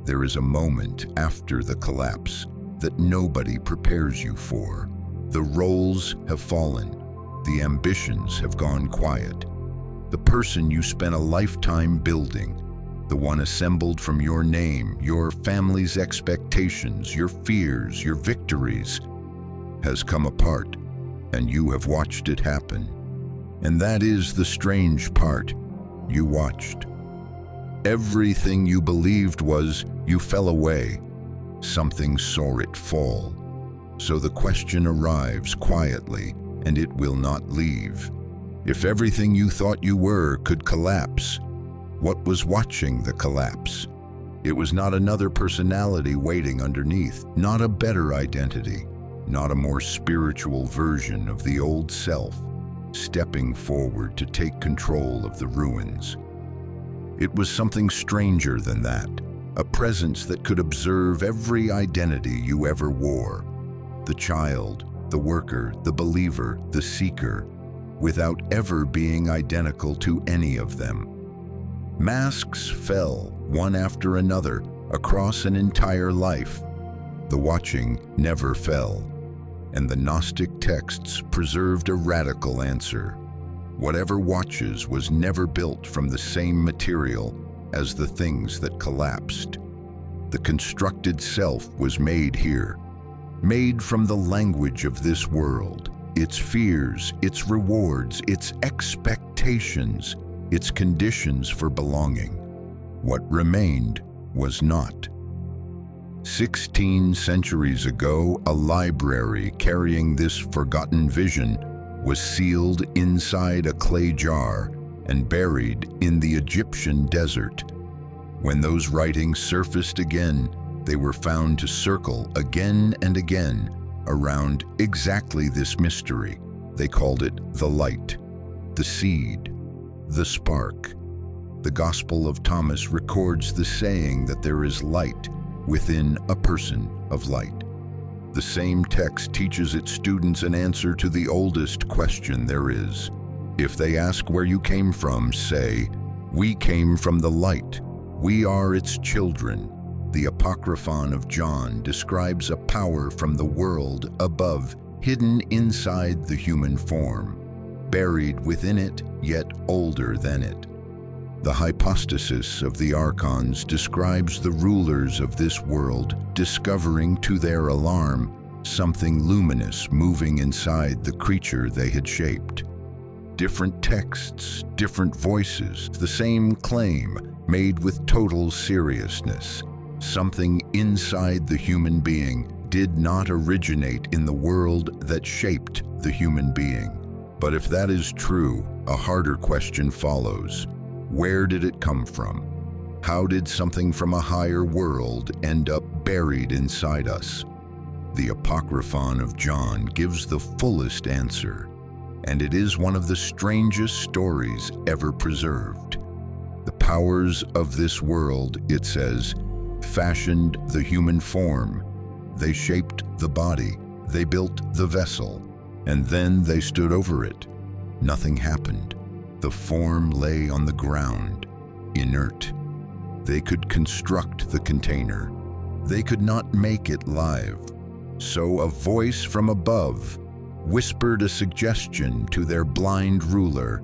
There is a moment after the collapse that nobody prepares you for. The roles have fallen. The ambitions have gone quiet. The person you spent a lifetime building, the one assembled from your name, your family's expectations, your fears, your victories, has come apart, and you have watched it happen. And that is the strange part. You watched. Everything you believed was you fell away. Something saw it fall. So the question arrives quietly, and it will not leave. If everything you thought you were could collapse, what was watching the collapse? It was not another personality waiting underneath, not a better identity, not a more spiritual version of the old self, stepping forward to take control of the ruins. It was something stranger than that, a presence that could observe every identity you ever wore. The child, the worker, the believer, the seeker, without ever being identical to any of them. Masks fell, one after another, across an entire life. The watching never fell, and the Gnostic texts preserved a radical answer. Whatever watches was never built from the same material as the things that collapsed. The constructed self was made here, made from the language of this world, its fears, its rewards, its expectations, its conditions for belonging. What remained was not. 16 centuries ago, a library carrying this forgotten vision was sealed inside a clay jar and buried in the Egyptian desert. When those writings surfaced again, they were found to circle again and again around exactly this mystery. They called it the light, the seed, the spark. The Gospel of Thomas records the saying that there is light within a person of light. The same text teaches its students an answer to the oldest question there is. If they ask where you came from, say, "We came from the light. We are its children." The Apocryphon of John describes a power from the world above, hidden inside the human form, buried within it, yet older than it. The hypostasis of the archons describes the rulers of this world discovering to their alarm something luminous moving inside the creature they had shaped. Different texts, different voices, the same claim made with total seriousness. Something inside the human being did not originate in the world that shaped the human being. But if that is true, a harder question follows. Where did it come from? How did something from a higher world end up buried inside us? The Apocryphon of John gives the fullest answer, and it is one of the strangest stories ever preserved. The powers of this world, it says, fashioned the human form. They shaped the body, they built the vessel, and then they stood over it. Nothing happened. The form lay on the ground, inert. They could construct the container. They could not make it live. So a voice from above whispered a suggestion to their blind ruler: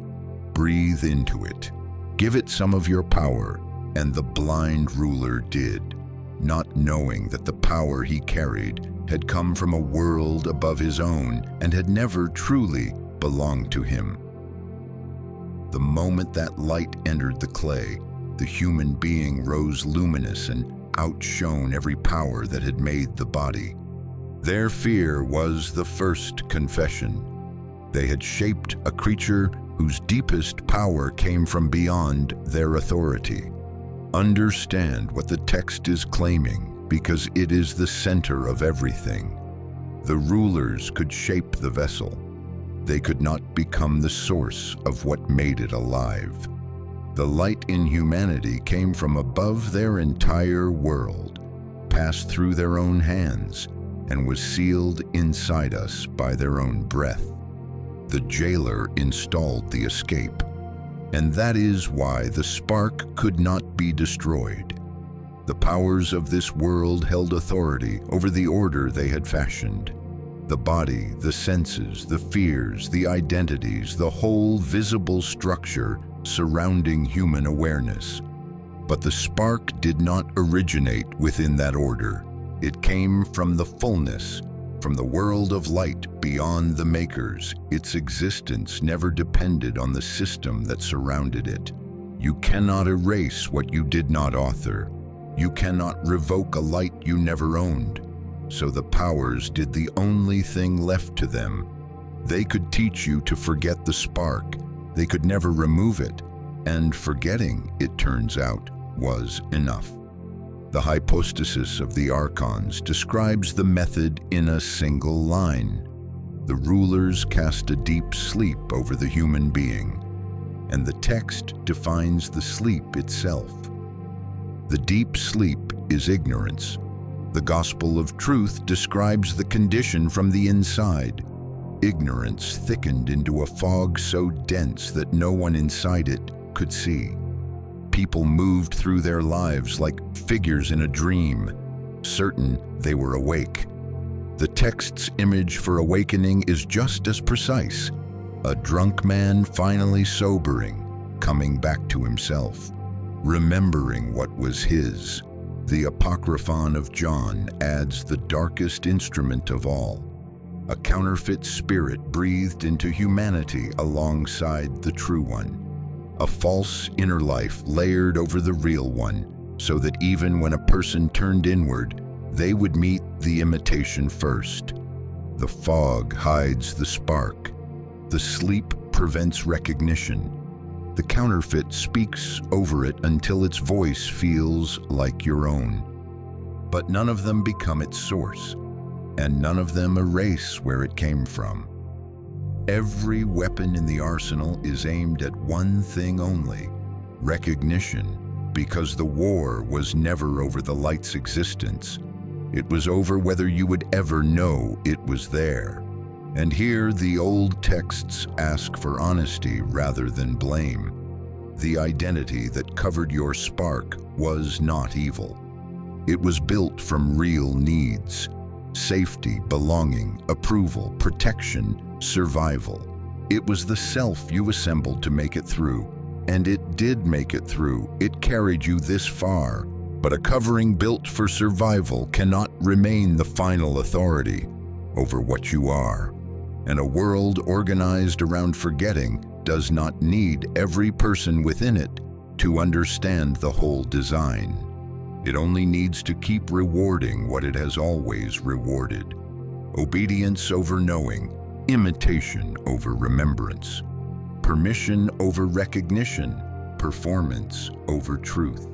breathe into it. Give it some of your power. And the blind ruler did, not knowing that the power he carried had come from a world above his own and had never truly belonged to him. The moment that light entered the clay, the human being rose luminous and outshone every power that had made the body. Their fear was the first confession. They had shaped a creature whose deepest power came from beyond their authority. Understand what the text is claiming, because it is the center of everything. The rulers could shape the vessel. They could not become the source of what made it alive. The light in humanity came from above their entire world, passed through their own hands, and was sealed inside us by their own breath. The jailer installed the escape, and that is why the spark could not be destroyed. The powers of this world held authority over the order they had fashioned. The body, the senses, the fears, the identities, the whole visible structure surrounding human awareness. But the spark did not originate within that order. It came from the fullness, from the world of light beyond the makers. Its existence never depended on the system that surrounded it. You cannot erase what you did not author. You cannot revoke a light you never owned. So the powers did the only thing left to them. They could teach you to forget the spark. They could never remove it. And forgetting, it turns out, was enough. The hypostasis of the archons describes the method in a single line. The rulers cast a deep sleep over the human being, and the text defines the sleep itself. The deep sleep is ignorance. The gospel of truth describes the condition from the inside. Ignorance thickened into a fog so dense that no one inside it could see. People moved through their lives like figures in a dream, certain they were awake. The text's image for awakening is just as precise. A drunk man finally sobering, coming back to himself, remembering what was his. The Apocryphon of John adds the darkest instrument of all, a counterfeit spirit breathed into humanity alongside the true one. A false inner life layered over the real one, so that even when a person turned inward, they would meet the imitation first. The fog hides the spark. The sleep prevents recognition. The counterfeit speaks over it until its voice feels like your own. But none of them become its source, and none of them erase where it came from. Every weapon in the arsenal is aimed at one thing only: recognition, because the war was never over the light's existence. It was over whether you would ever know it was there. And here the old texts ask for honesty rather than blame. The identity that covered your spark was not evil. It was built from real needs: safety, belonging, approval, protection, survival. It was the self you assembled to make it through, and it did make it through. It carried you this far, but a covering built for survival cannot remain the final authority over what you are. And a world organized around forgetting does not need every person within it to understand the whole design. It only needs to keep rewarding what it has always rewarded: obedience over knowing, imitation over remembrance, permission over recognition, performance over truth.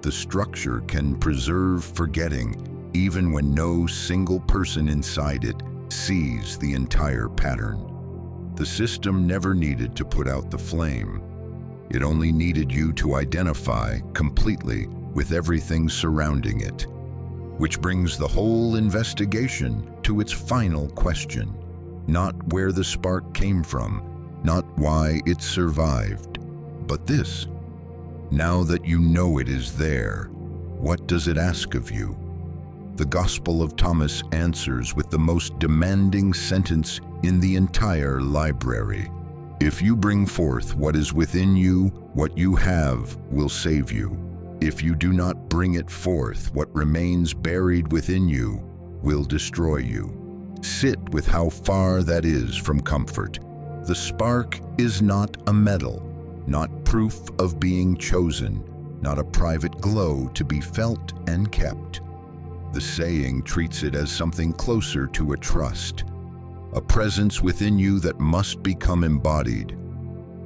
The structure can preserve forgetting even when no single person inside it sees the entire pattern. The system never needed to put out the flame. It only needed you to identify completely with everything surrounding it. Which brings the whole investigation to its final question: not where the spark came from, not why it survived, but this: now that you know it is there, what does it ask of you? The Gospel of Thomas answers with the most demanding sentence in the entire library: if you bring forth what is within you, what you have will save you. If you do not bring it forth, what remains buried within you will destroy you. Sit with how far that is from comfort. The spark is not a medal, not proof of being chosen, not a private glow to be felt and kept. The saying treats it as something closer to a trust, a presence within you that must become embodied,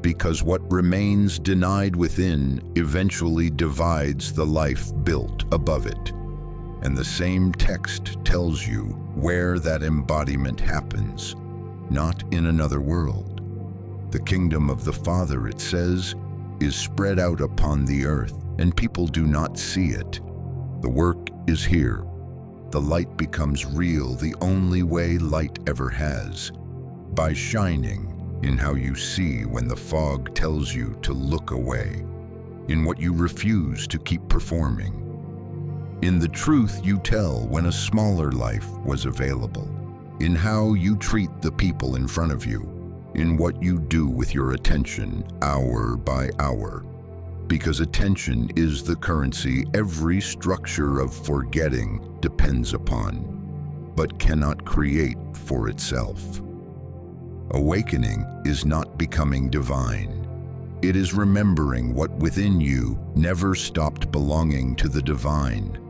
because what remains denied within eventually divides the life built above it. And the same text tells you where that embodiment happens, not in another world. The kingdom of the Father, it says, is spread out upon the earth, and people do not see it. The work is here. The light becomes real the only way light ever has: by shining in how you see when the fog tells you to look away, in what you refuse to keep performing, in the truth you tell when a smaller life was available, in how you treat the people in front of you, in what you do with your attention hour by hour. Because attention is the currency every structure of forgetting depends upon, but cannot create for itself. Awakening is not becoming divine. It is remembering what within you never stopped belonging to the divine.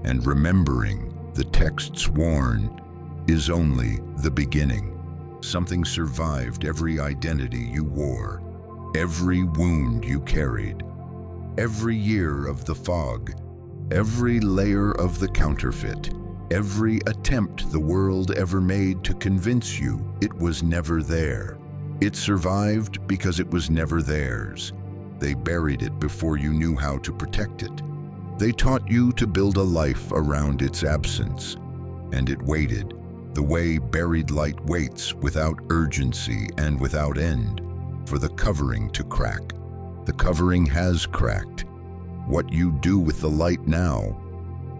And remembering, the texts warn, is only the beginning. Something survived every identity you wore, every wound you carried, every year of the fog, every layer of the counterfeit, every attempt the world ever made to convince you it was never there. It survived because it was never theirs. They buried it before you knew how to protect it. They taught you to build a life around its absence, and it waited, the way buried light waits without urgency and without end, for the covering to crack. The covering has cracked. What you do with the light now,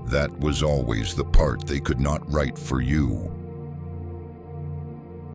that was always the part they could not write for you.